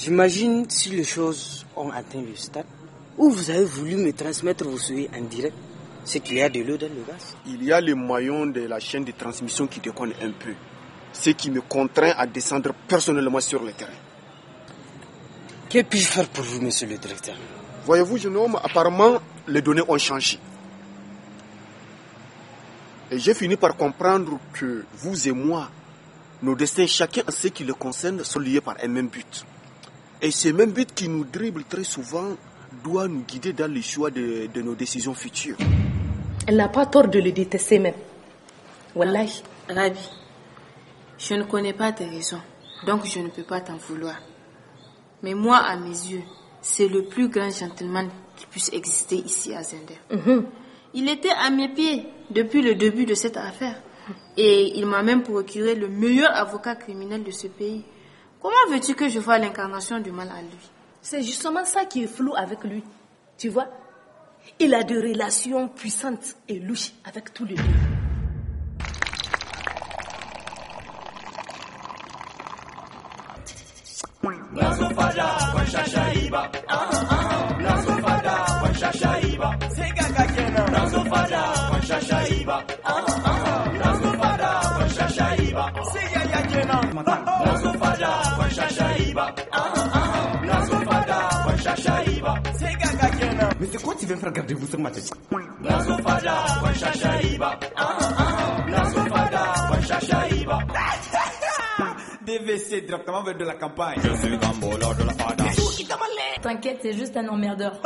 J'imagine si les choses ont atteint le stade où vous avez voulu me transmettre vos souhaits en direct, c'est qu'il y a de l'eau dans le gaz. Il y a le maillon de la chaîne de transmission qui déconne un peu. Ce qui me contraint à descendre personnellement sur le terrain. Que puis-je faire pour vous, monsieur le directeur? Voyez-vous, jeune homme, apparemment, les données ont changé. Et j'ai fini par comprendre que vous et moi, nos destins, chacun en ce qui le concerne, sont liés par un même but. Et ce même but qui nous dribble très souvent doit nous guider dans le choix de nos décisions futures. Elle n'a pas tort de le détester même. Wallahi. Rabi, je ne connais pas tes raisons, donc je ne peux pas t'en vouloir. Mais moi, à mes yeux, c'est le plus grand gentleman qui puisse exister ici à Zender. Il était à mes pieds depuis le début de cette affaire. Et il m'a même procuré le meilleur avocat criminel de ce pays. Comment veux-tu que je voie l'incarnation du mal à lui? C'est justement ça qui est flou avec lui. Tu vois? Il a des relations puissantes et louches avec tous les deux. Mais c'est quoi tu viens faire garder-vous sur ma tête? DVC directement vers de la campagne. Je suis Gambola de la Fada. T'inquiète, c'est juste un emmerdeur.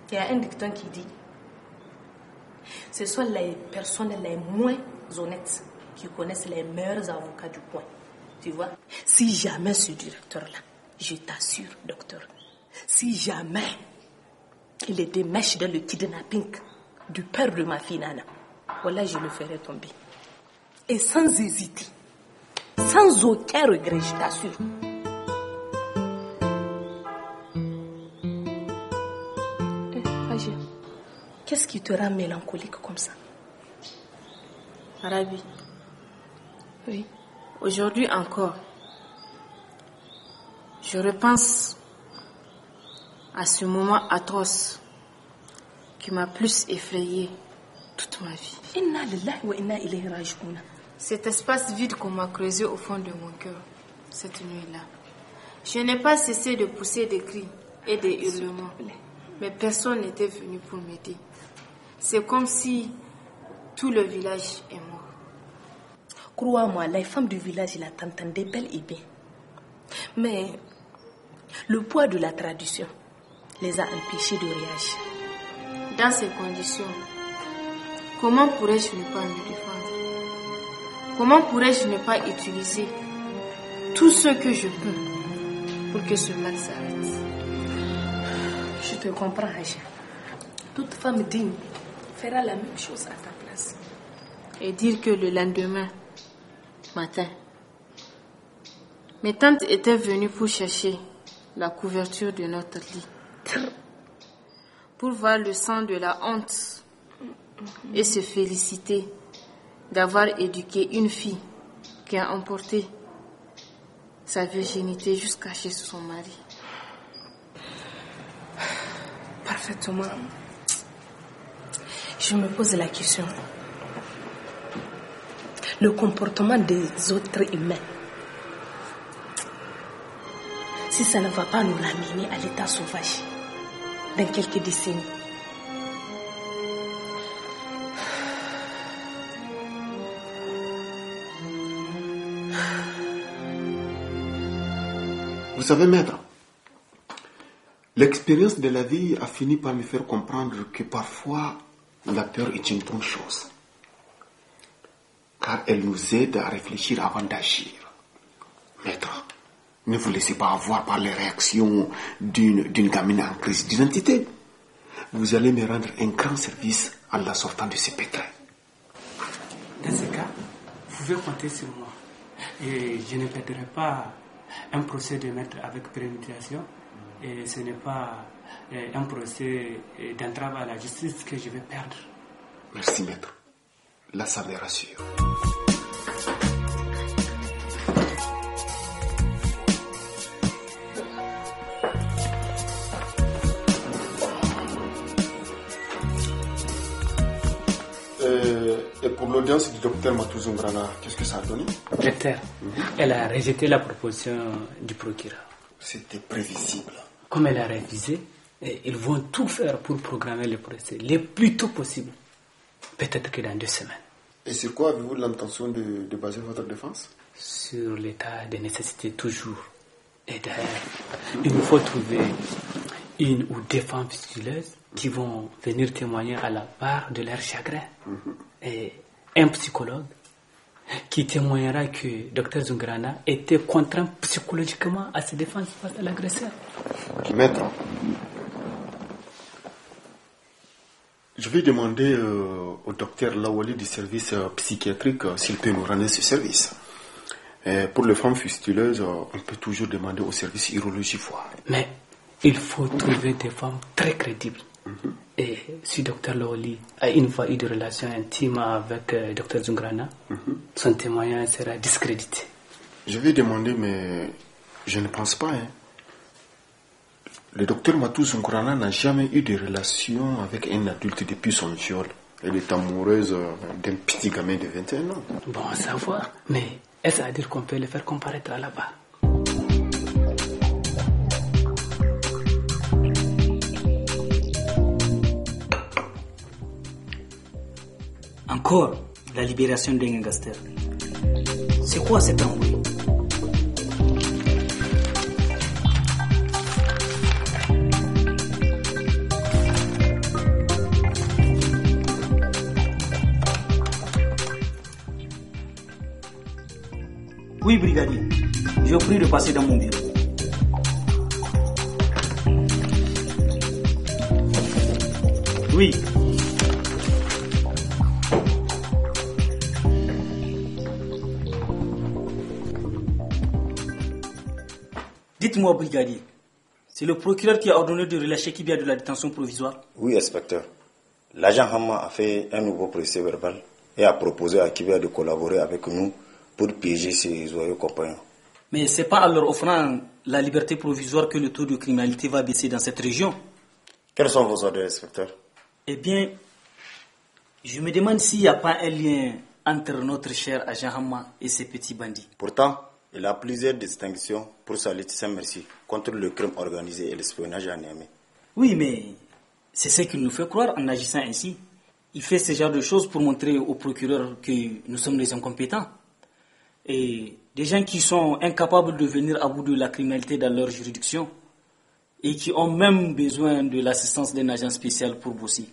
Il y a un dicton qui dit: ce sont les personnes les moins honnêtes qui connaissent les meilleurs avocats du coin. Tu vois? Si jamais ce directeur-là, je t'assure, docteur, si jamais il est démêche dans le kidnapping du père de ma fille Nana, voilà, je le ferai tomber. Et sans hésiter, sans aucun regret, je t'assure. Qu'est-ce qui te rend mélancolique comme ça? Rabi. Oui. Aujourd'hui encore, je repense à ce moment atroce qui m'a plus effrayée toute ma vie. Inna lillahi wa inna ilayhi raji'un. Cet espace vide qu'on m'a creusé au fond de mon cœur, cette nuit-là. Je n'ai pas cessé de pousser des cris et des hurlements, mais personne n'était venu pour m'aider. C'est comme si tout le village est mort. Crois-moi, les femmes du village la t'entendaient bel et bien. Mais le poids de la tradition les a empêchés de réagir. Dans ces conditions, comment pourrais-je ne pas me défendre? Comment pourrais-je ne pas utiliser tout ce que je peux pour que ce mal s'arrête? Je te comprends, Aïcha. Toute femme digne fera la même chose à ta place. Et dire que le lendemain matin, mes tantes étaient venues pour chercher la couverture de notre lit, pour voir le sang de la honte et se féliciter d'avoir éduqué une fille qui a emporté sa virginité jusqu'à chez son mari. Parfaitement. Je me pose la question. Le comportement des autres humains, si ça ne va pas nous ramener à l'état sauvage dans quelques décennies. Vous savez, maître, l'expérience de la vie a fini par me faire comprendre que parfois la peur est une bonne chose, car elle nous aide à réfléchir avant d'agir. Maître, ne vous laissez pas avoir par les réactions d'une gamine en crise d'identité. vous allez me rendre un grand service en la sortant de ce pétrin. Dans ce cas, vous pouvez compter sur moi. Et je ne perdrai pas un procès de maître avec préméditation. Et ce n'est pas un procès d'entrave à la justice que je vais perdre. Merci, maître. Là, ça me rassure. Et pour l'audience du docteur Matuzungrana, qu'est-ce que ça a donné? Docteur, elle a rejeté la proposition du procureur. C'était prévisible. Comme elle a révisé, ils vont tout faire pour programmer le procès le plus tôt possible. Peut-être que dans 2 semaines. Et sur quoi avez-vous l'intention de baser votre défense? Sur l'état de nécessité toujours. Et d'ailleurs, il nous faut trouver 1 ou 2 femmes fistuleuses qui vont venir témoigner à la barre de leur chagrin. Et un psychologue qui témoignera que Dr Zungrana était contraint psychologiquement à se défendre face à l'agresseur. Maître, je vais demander au docteur Lawali du service psychiatrique s'il peut nous rendre ce service. Pour les femmes fistuleuses, on peut toujours demander au service urologie voir. Mais il faut trouver des femmes très crédibles. Et si Dr Lawali a une fois eu de relations intimes avec Dr Zungrana, son témoignage sera discrédité. Je vais demander, mais je ne pense pas. Le docteur Matou Zungrana n'a jamais eu de relation avec un adulte depuis son viol. Elle est amoureuse d'un petit gamin de 21 ans. Bon à savoir, mais est-ce à dire qu'on peut le faire comparaître à là-bas? Encore la libération d'Engaster. C'est quoi cet embrouille? Oui, brigadier. Je vous prie de passer dans mon bureau. Oui. Dites-moi, brigadier, c'est le procureur qui a ordonné de relâcher Kibia de la détention provisoire? Oui, inspecteur. L'agent Hamma a fait un nouveau procès verbal et a proposé à Kibia de collaborer avec nous pour piéger ses joyeux compagnons. Mais c'est pas en leur offrant la liberté provisoire que le taux de criminalité va baisser dans cette région. Quels sont vos ordres, inspecteur? Eh bien, je me demande s'il n'y a pas un lien entre notre cher agent Hamma et ces petits bandits. Pourtant, il a plusieurs distinctions pour sa lutte sans merci contre le crime organisé et l'espionnage à Niamey. Oui, mais c'est ce qu'il nous fait croire en agissant ainsi. Il fait ce genre de choses pour montrer au procureur que nous sommes des incompétents. Et des gens qui sont incapables de venir à bout de la criminalité dans leur juridiction et qui ont même besoin de l'assistance d'un agent spécial pour bosser.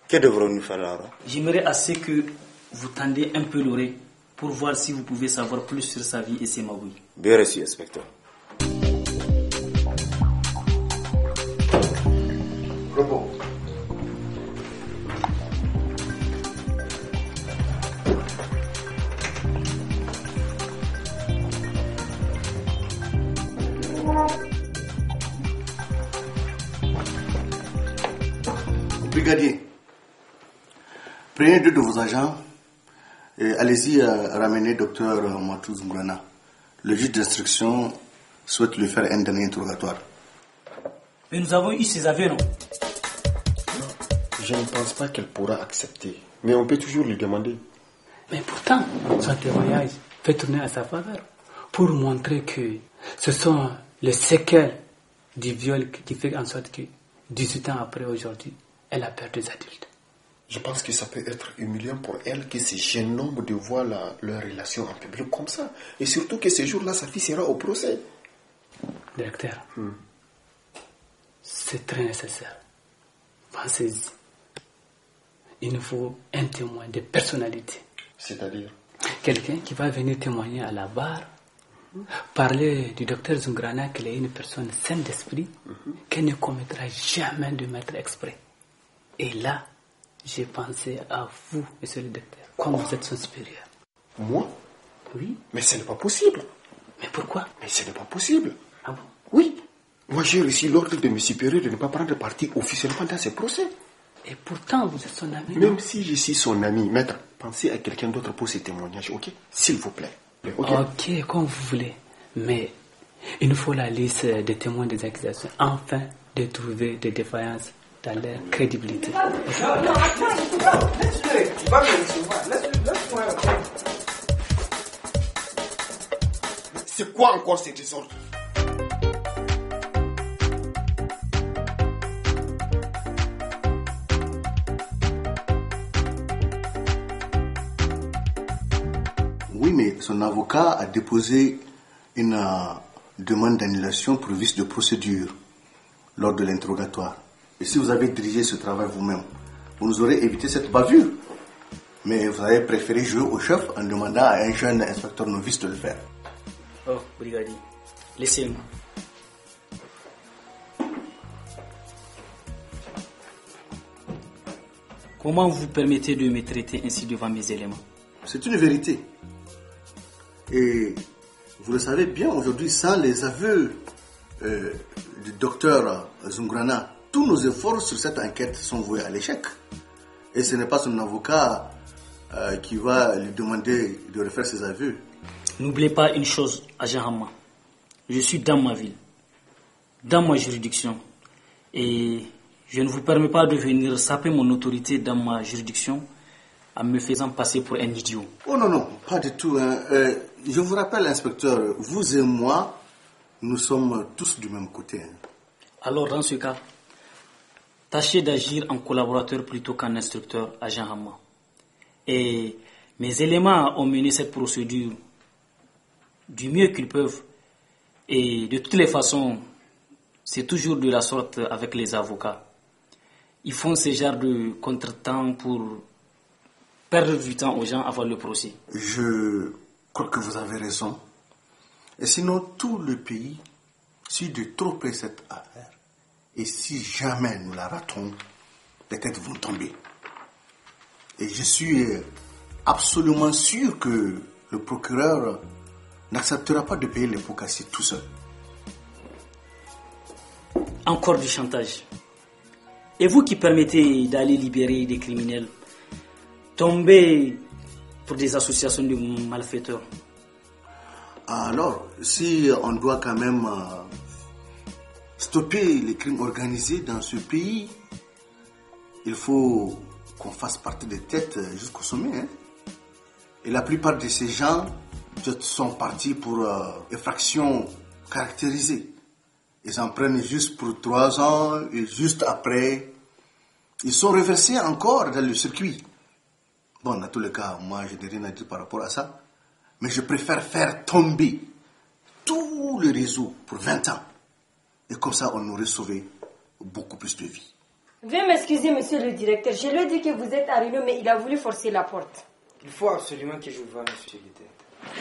Que devrons-nous faire alors? J'aimerais assez que vous tendez un peu l'oreille pour voir si vous pouvez savoir plus sur sa vie et ses magouilles. Bien reçu, inspecteur. Repos. Brigadier, prenez 2 de vos agents et allez-y ramener Dr Matou Zungrana. Le juge d'instruction souhaite lui faire un dernier interrogatoire. Mais nous avons eu ces aveux, non? Je ne pense pas qu'elle pourra accepter, mais on peut toujours lui demander. Mais pourtant, son témoignage fait tourner à sa faveur pour montrer que ce sont les séquelles du viol qui fait en sorte que 18 ans après aujourd'hui, elle a perdu des adultes. Je pense que ça peut être humiliant pour elle que ces jeunes hommes de voir leur relation en public comme ça. Et surtout que ce jour-là, sa fille sera au procès. Directeur, c'est très nécessaire. Pensez-y. Il nous faut un témoin de personnalité. C'est-à-dire? Quelqu'un qui va venir témoigner à la barre Parler du docteur Zungrana qu'il est une personne saine d'esprit, qu'elle ne commettra jamais de mettre exprès. Et là, j'ai pensé à vous, monsieur le docteur, comme vous êtes son supérieur. Moi? Oui. Mais ce n'est pas possible. Mais pourquoi? Mais ce n'est pas possible. Ah bon? Oui. Moi, j'ai reçu l'ordre de mes supérieurs de ne pas prendre parti officiellement dans ces procès. Et pourtant, vous êtes son ami. Même si je suis son ami, maître, pensez à quelqu'un d'autre pour ces témoignages, ok? S'il vous plaît. Ok, comme vous voulez. Mais il nous faut la liste des témoins des accusations afin de trouver des défaillances dans leur crédibilité. C'est quoi encore ces désordres? Oui, mais son avocat a déposé une demande d'annulation pour vice de procédure lors de l'interrogatoire. Et si vous avez dirigé ce travail vous-même, vous nous aurez évité cette bavure. Mais vous avez préféré jouer au chef en demandant à un jeune inspecteur novice de le faire. Oh, brigadier, laissez-moi. Comment vous permettez de me traiter ainsi devant mes éléments? C'est une vérité. Et vous le savez bien, aujourd'hui, sans les aveux du docteur Zungrana, tous nos efforts sur cette enquête sont voués à l'échec. Et ce n'est pas son avocat qui va lui demander de refaire ses aveux. N'oubliez pas une chose, agent Hamma. Je suis dans ma ville, dans ma juridiction. Et je ne vous permets pas de venir saper mon autorité dans ma juridiction en me faisant passer pour un idiot. Oh non, non, pas du tout. Je vous rappelle, inspecteur, vous et moi, nous sommes tous du même côté. Alors, dans ce cas, tâchez d'agir en collaborateur plutôt qu'en instructeur, agent Hamma. Et mes éléments ont mené cette procédure du mieux qu'ils peuvent. Et de toutes les façons, c'est toujours de la sorte avec les avocats. Ils font ce genre de contretemps pour perdre du temps aux gens avant le procès. Je crois que vous avez raison. Et sinon, tout le pays suit de trop près cette affaire. Et si jamais nous la ratons, les têtes vont tomber. Et je suis absolument sûr que le procureur n'acceptera pas de payer les pots cassés tout seul. Encore du chantage. Et vous qui permettez d'aller libérer des criminels, tomber pour des associations de malfaiteurs. Alors, si on doit quand même stopper les crimes organisés dans ce pays, il faut qu'on fasse partie des têtes jusqu'au sommet. Hein? Et la plupart de ces gens sont partis pour effraction caractérisée. Ils en prennent juste pour 3 ans et juste après, ils sont reversés encore dans le circuit. Bon, dans tous les cas, moi, je n'ai rien à dire par rapport à ça. Mais je préfère faire tomber tout le réseau pour 20 ans. Et comme ça, on aurait sauvé beaucoup plus de vies. Veuillez m'excuser, monsieur le directeur. Je lui ai dit que vous êtes à Rino, mais il a voulu forcer la porte. Il faut absolument que je vous voie, monsieur le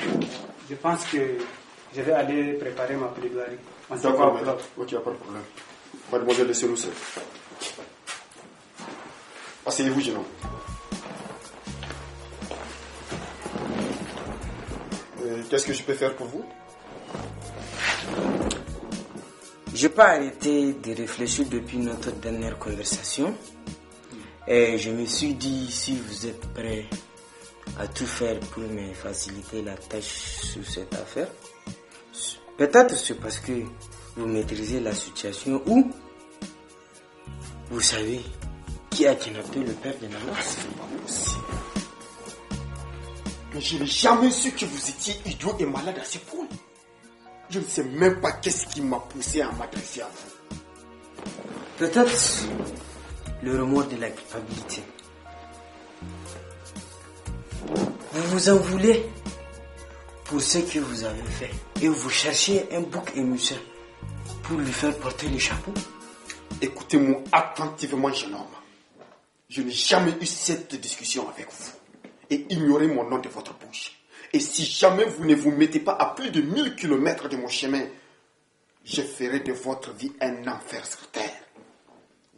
directeur. Je pense que je vais aller préparer ma plaidoirie. D'accord, ok, il n'y a pas de problème. Mademoiselle, laissez-nous seul. Asseyez-vous, jeune homme. Qu'est-ce que je peux faire pour vous? Je n'ai pas arrêté de réfléchir depuis notre dernière conversation. Et je me suis dit, si vous êtes prêt à tout faire pour me faciliter la tâche sur cette affaire, peut-être c'est parce que vous maîtrisez la situation ou vous savez qui a kidnappé le père de Nana. C'est pas possible. Mais je n'ai jamais su que vous étiez idiot et malade à ce point. Je ne sais même pas qu'est-ce qui m'a poussé à m'adresser à vous. Peut-être le remords de la culpabilité. Vous vous en voulez pour ce que vous avez fait et vous cherchez un bouc émissaire pour lui faire porter le chapeau. Écoutez-moi attentivement, jeune homme. Je n'ai jamais eu cette discussion avec vous et ignorez mon nom de votre bouche. Et si jamais vous ne vous mettez pas à plus de 1000 km de mon chemin, je ferai de votre vie un enfer sur terre.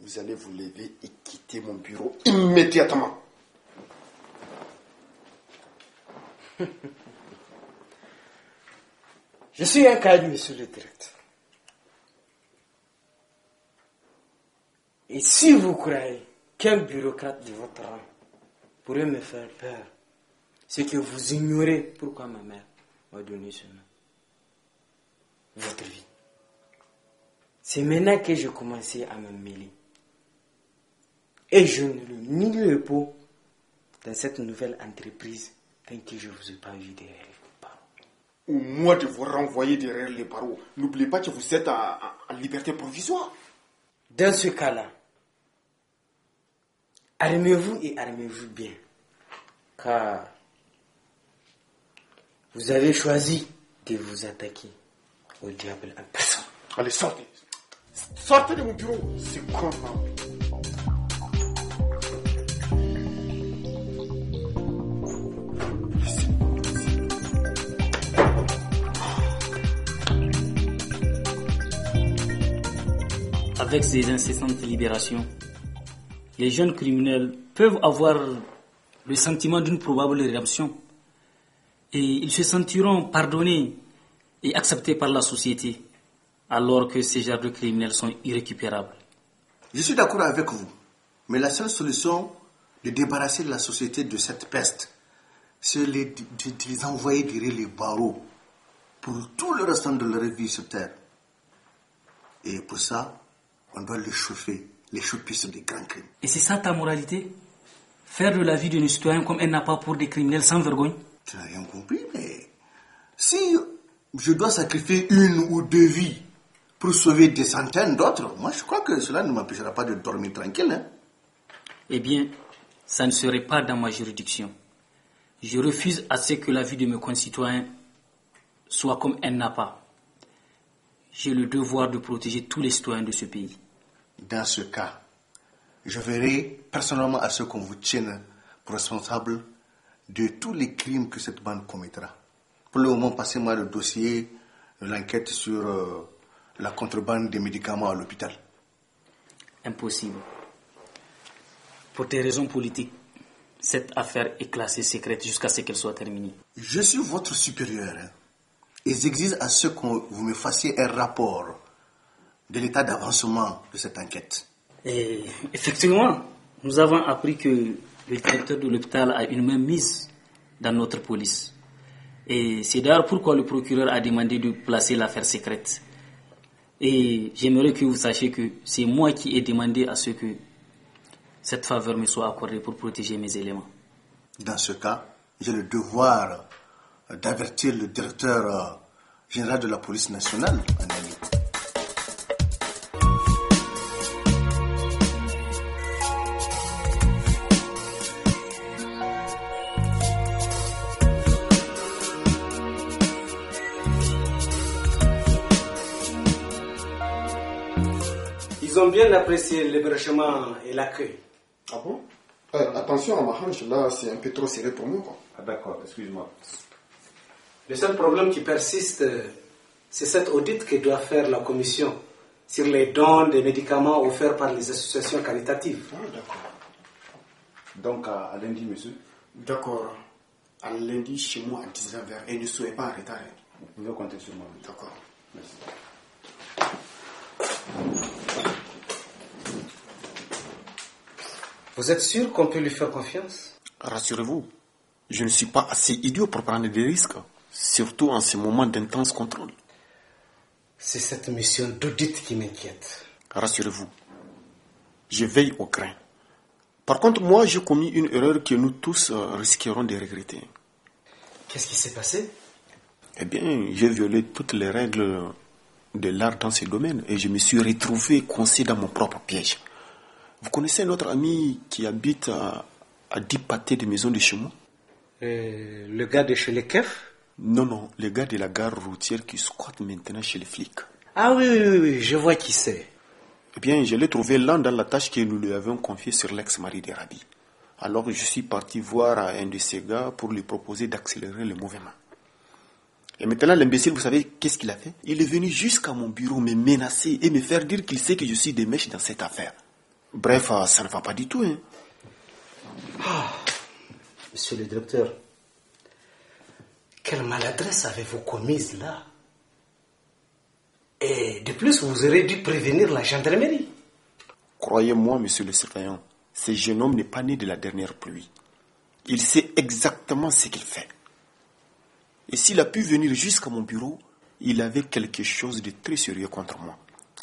Vous allez vous lever et quitter mon bureau immédiatement. Je suis un caillou, monsieur le directeur. Et si vous croyez qu'un bureaucrate de votre rang pourrait me faire peur, c'est que vous ignorez pourquoi ma mère m'a donné ce nom. Votre vie. C'est maintenant que j'ai commencé à me mêler. Et je ne le nie le pot dans cette nouvelle entreprise tant que je ne vous ai pas vu derrière les barreaux. Ou moi de vous renvoyer derrière les barreaux. N'oubliez pas que vous êtes en liberté provisoire. Dans ce cas-là, armez-vous et armez-vous bien. Car vous avez choisi de vous attaquer au diable en personne. Allez, sortez. Sortez de mon bureau. C'est con, hein. Avec ces incessantes libérations, les jeunes criminels peuvent avoir le sentiment d'une probable rédemption et ils se sentiront pardonnés et acceptés par la société alors que ces genres de criminels sont irrécupérables. Je suis d'accord avec vous, mais la seule solution de débarrasser la société de cette peste, c'est de les envoyer derrière les barreaux pour tout le restant de leur vie sur terre. Et pour ça, on doit les chauffer sur des grands crimes. Et c'est ça ta moralité? Faire de la vie de nos citoyens comme un appât pour des criminels sans vergogne? Tu n'as rien compris, mais si je dois sacrifier une ou deux vies pour sauver des centaines d'autres, moi je crois que cela ne m'empêchera pas de dormir tranquille. Hein? Eh bien, ça ne serait pas dans ma juridiction. Je refuse à ce que la vie de mes concitoyens soit comme un appât. J'ai le devoir de protéger tous les citoyens de ce pays. Dans ce cas, je verrai personnellement à ce qu'on vous tienne pour responsable de tous les crimes que cette bande commettra. Pour le moment, passez-moi le dossier de l'enquête sur la contrebande des médicaments à l'hôpital. Impossible. Pour des raisons politiques, cette affaire est classée secrète jusqu'à ce qu'elle soit terminée. Je suis votre supérieur. Hein, et j'exige à ce que vous me fassiez un rapport de l'état d'avancement de cette enquête. Et effectivement, nous avons appris que le directeur de l'hôpital a une main mise dans notre police. Et c'est d'ailleurs pourquoi le procureur a demandé de placer l'affaire secrète. Et j'aimerais que vous sachiez que c'est moi qui ai demandé à ce que cette faveur me soit accordée pour protéger mes éléments. Dans ce cas, j'ai le devoir d'avertir le directeur général de la police nationale, un ami. Ils ont bien apprécié l'hébergement et l'accueil. Ah bon? Attention à ma hanche, là, c'est un peu trop serré pour moi, quoi. Ah d'accord, excuse-moi. Le seul problème qui persiste, c'est cette audit que doit faire la commission sur les dons des médicaments offerts par les associations caritatives. Ah, d'accord. Donc, à lundi, monsieur? D'accord. À lundi, chez moi, à 19h. Et ne soyez pas en retard. Vous pouvez compter sur moi. D'accord. Merci. Vous êtes sûr qu'on peut lui faire confiance? Rassurez-vous, je ne suis pas assez idiot pour prendre des risques, surtout en ce moment d'intense contrôle. C'est cette mission d'audit qui m'inquiète. Rassurez-vous, je veille au grain. Par contre, moi, j'ai commis une erreur que nous tous risquerons de regretter. Qu'est-ce qui s'est passé? Eh bien, j'ai violé toutes les règles de l'art dans ce domaine et je me suis retrouvé coincé dans mon propre piège. Vous connaissez notre ami qui habite à 10 pâtés de maison de chez moi? Le gars de chez les keufs? Non, le gars de la gare routière qui squatte maintenant chez les flics. Ah oui, je vois qui c'est. Eh bien, je l'ai trouvé là dans la tâche que nous lui avions confiée sur l'ex-mari de Rabi. Alors je suis parti voir un de ces gars pour lui proposer d'accélérer le mouvement. Et maintenant, l'imbécile, vous savez qu'est-ce qu'il a fait? Il est venu jusqu'à mon bureau me menacer et me faire dire qu'il sait que je suis des mèches dans cette affaire. Bref, ça ne va pas du tout. Hein. Monsieur le docteur, quelle maladresse avez-vous commise là? Et de plus, vous aurez dû prévenir la gendarmerie. Croyez-moi, monsieur le surveillant, ce jeune homme n'est pas né de la dernière pluie. Il sait exactement ce qu'il fait. Et s'il a pu venir jusqu'à mon bureau, il avait quelque chose de très sérieux contre moi.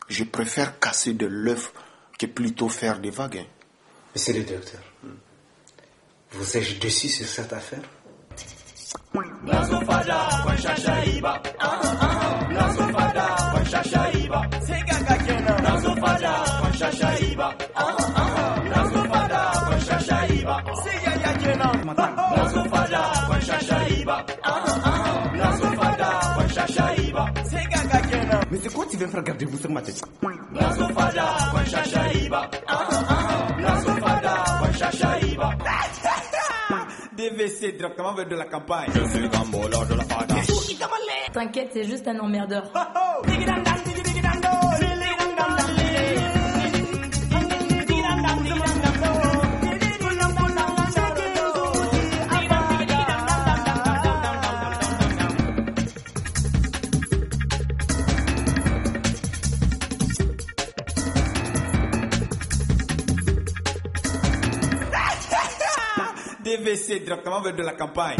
Je préfère casser de l'œuf que plutôt faire des vagues. Hein. Monsieur le docteur, vous êtes déçu sur cette affaire? Mais c'est quoi tu viens faire garder-vous sur ma tête? DVC directement vers de la campagne. Je suis Gambola de la Fada. T'inquiète, c'est juste un emmerdeur. DVC directement vers de la campagne.